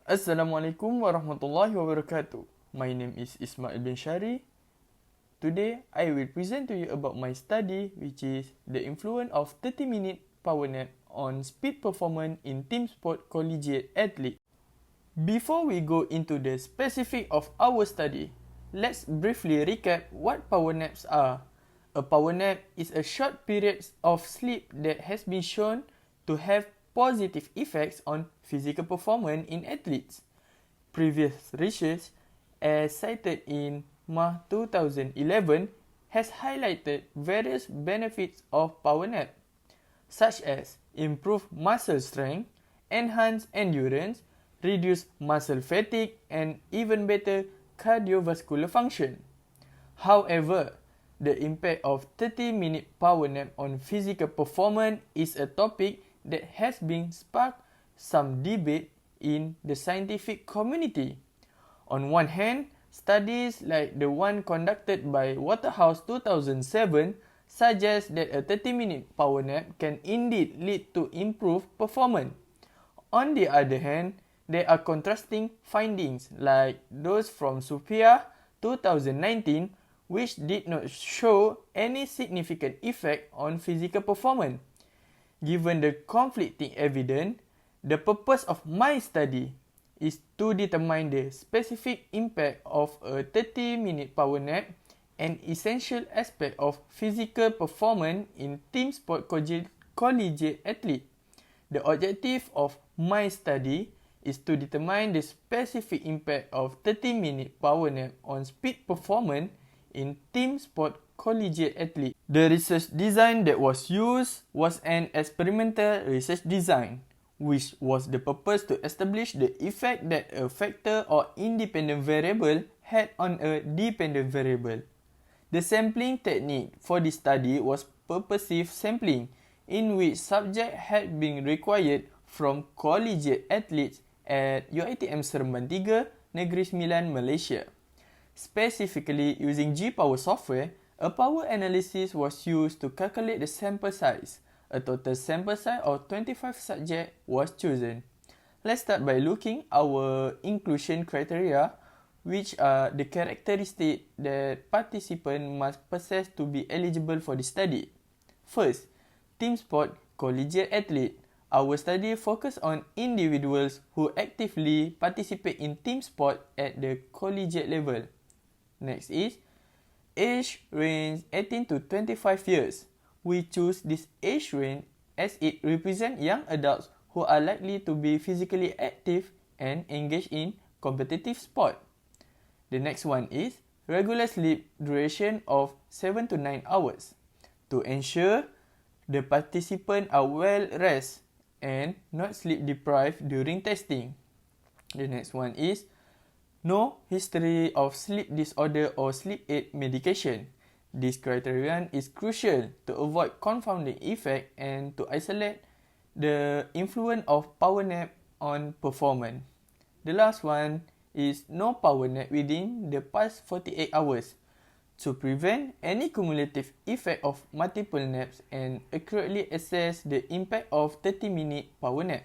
Assalamualaikum warahmatullahi wabarakatuh. My name is Ismail bin Shari. Today, I will present to you about my study, which is the influence of 30-minute power nap on speed performance in team sport collegiate athlete. Before we go into the specific of our study, let's briefly recap what power naps are. A power nap is a short period of sleep that has been shown to have positive effects on physical performance in athletes. Previous research, as cited in March 2011, has highlighted various benefits of power nap, such as improved muscle strength, enhanced endurance, reduced muscle fatigue, and even better cardiovascular function. However, the impact of 30-minute power nap on physical performance is a topic that has been sparked some debate in the scientific community. On one hand, studies like the one conducted by Waterhouse 2007 suggest that a 30-minute power nap can indeed lead to improved performance. On the other hand, there are contrasting findings like those from Sophia 2019, which did not show any significant effect on physical performance. Given the conflicting evidence, the purpose of my study is to determine the specific impact of a 30-minute power nap, an essential aspect of physical performance in team sport collegiate athlete. The objective of my study is to determine the specific impact of 30-minute power nap on speed performance in team sport collegiate athlete. The research design that was used was an experimental research design, which was the purpose to establish the effect that a factor or independent variable had on a dependent variable. The sampling technique for this study was purposive sampling, in which subjects had been required from collegiate athletes at UiTM Seremban 3, Negeri Sembilan, Malaysia. Specifically, using G-Power software, a power analysis was used to calculate the sample size. A total sample size of 25 subjects was chosen. Let's start by looking at our inclusion criteria, which are the characteristics that participants must possess to be eligible for the study. First, team sport collegiate athlete. Our study focused on individuals who actively participate in team sport at the collegiate level. Next is age range 18 to 25 years. We choose this age range as it represents young adults who are likely to be physically active and engaged in competitive sport. The next one is regular sleep duration of 7 to 9 hours to ensure the participants are well rested and not sleep deprived during testing. The next one is no history of sleep disorder or sleep aid medication. This criterion is crucial to avoid confounding effect and to isolate the influence of power nap on performance. The last one is no power nap within the past 48 hours to prevent any cumulative effect of multiple naps and accurately assess the impact of 30-minute power nap.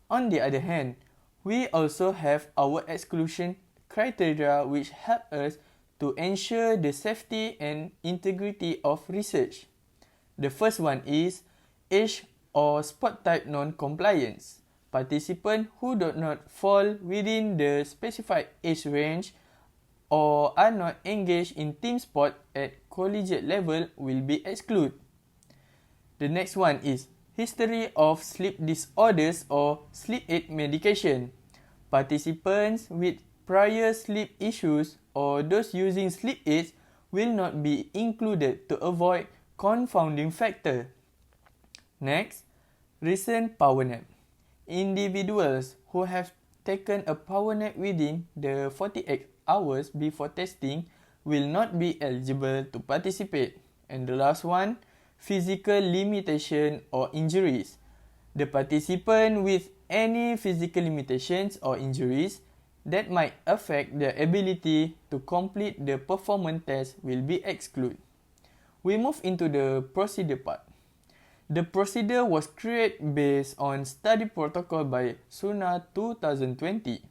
On the other hand, we also have our exclusion criteria which help us to ensure the safety and integrity of research. The first one is age or sport type non-compliance. Participants who do not fall within the specified age range or are not engaged in team sport at collegiate level will be excluded. The next one is history of sleep disorders or sleep aid medication. Participants with prior sleep issues or those using sleep aids will not be included to avoid confounding factor. Next, recent power nap. Individuals who have taken a power nap within the 48 hours before testing will not be eligible to participate. And the last one, physical limitation or injuries. The participant with any physical limitations or injuries that might affect their ability to complete the performance test will be excluded. We move into the procedure part. The procedure was created based on study protocol by Suna 2020.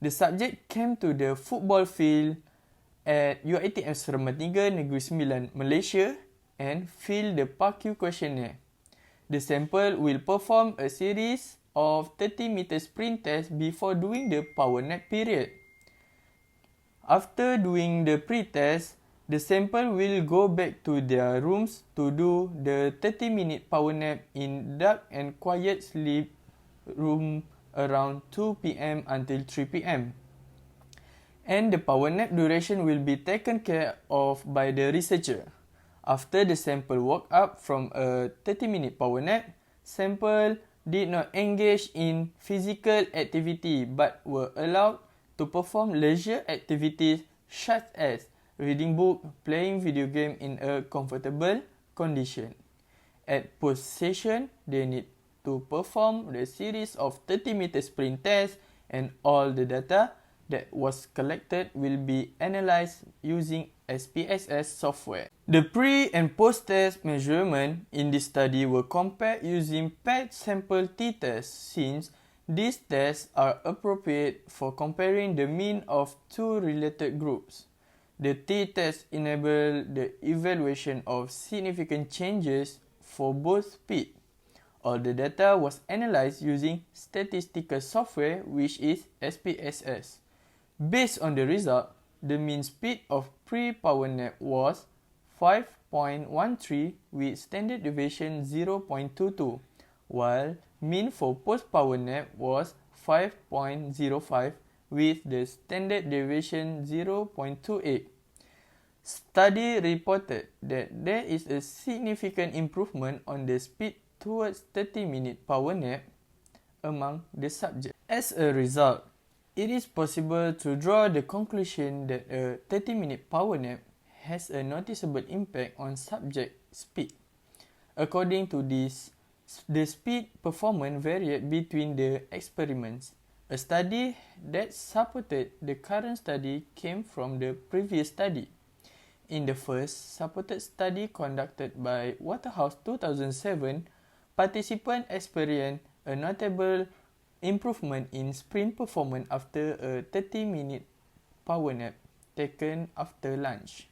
The subject came to the football field at UiTM Seremban 3 Negeri Sembilan, Malaysia and filled the PAQ questionnaire. The sample will perform a series of 30-meter sprint tests before doing the power nap period. After doing the pre-test, the sample will go back to their rooms to do the 30-minute power nap in dark and quiet sleep room around 2 p.m. until 3 p.m. And the power nap duration will be taken care of by the researcher. After the sample woke up from a 30-minute power nap, sample did not engage in physical activity but were allowed to perform leisure activities such as reading book, playing video game in a comfortable condition. At post-session, they need to perform the series of 30-meter sprint tests and all the data that was collected will be analyzed using SPSS software. The pre- and post-test measurement in this study were compared using paired sample t-tests since these tests are appropriate for comparing the mean of two related groups. The t-test enable the evaluation of significant changes for both speed. All the data was analyzed using statistical software, which is SPSS. Based on the result, the mean speed of pre-power nap was 5.13 with standard deviation 0.22, while mean for post-power nap was 5.05 with the standard deviation 0.28. Study reported that there is a significant improvement on the speed towards 30-minute power nap among the subjects. As a result, it is possible to draw the conclusion that a 30-minute power nap has a noticeable impact on subject speed. According to this, the speed performance varied between the experiments. A study that supported the current study came from the previous study. In the first supported study conducted by Waterhouse 2007, participants experienced a notable improvement in sprint performance after a 30-minute power nap taken after lunch,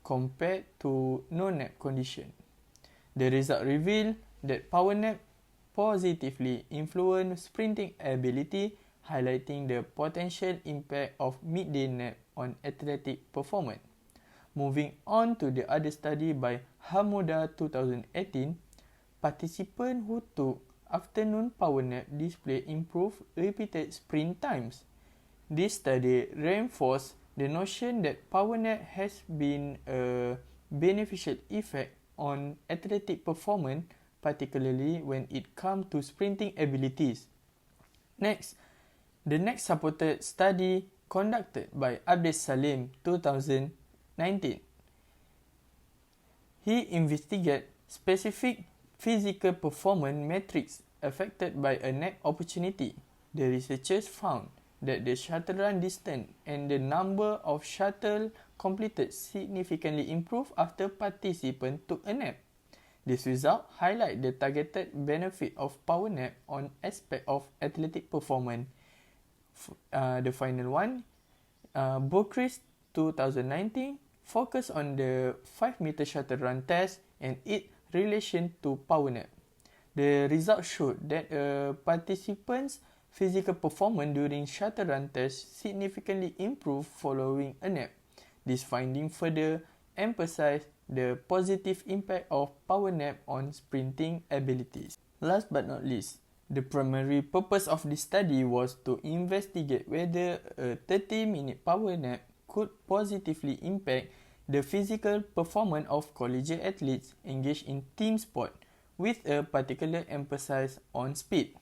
compared to no nap condition. The result revealed that power nap positively influenced sprinting ability, highlighting the potential impact of midday nap on athletic performance. Moving on to the other study by Hamuda 2018, participants who took afternoon power nap displayed improved repeated sprint times. This study reinforced the notion that power nap has been a beneficial effect on athletic performance, particularly when it comes to sprinting abilities. Next, the next supported study conducted by Abdel Salim 2019. He investigated specific physical performance metrics affected by a nap opportunity. The researchers found that the shuttle run distance and the number of shuttle completed significantly improved after participants took a nap. This result highlights the targeted benefit of power nap on aspect of athletic performance. The final one, Bocris 2019, focused on the 5-meter shuttle run test and its relation to power nap. The results showed that participants' physical performance during shuttle run test significantly improved following a nap. This finding further emphasized the positive impact of power nap on sprinting abilities. Last but not least, the primary purpose of this study was to investigate whether a 30-minute power nap could positively impact the physical performance of collegiate athletes engaged in team sport, with a particular emphasis on speed.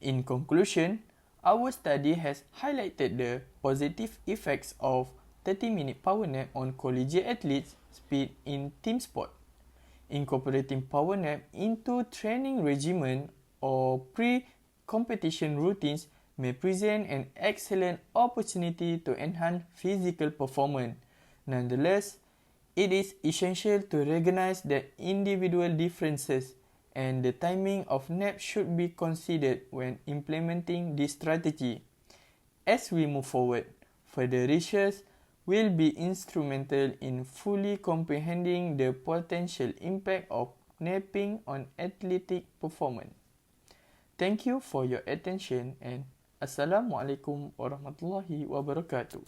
In conclusion, our study has highlighted the positive effects of 30-minute power nap on collegiate athletes' speed in team sport. Incorporating power nap into training regimen or pre-competition routines may present an excellent opportunity to enhance physical performance. Nonetheless, it is essential to recognize that individual differences and the timing of nap should be considered when implementing this strategy. As we move forward, further research will be instrumental in fully comprehending the potential impact of napping on athletic performance. Thank you for your attention and Assalamualaikum warahmatullahi wabarakatuh.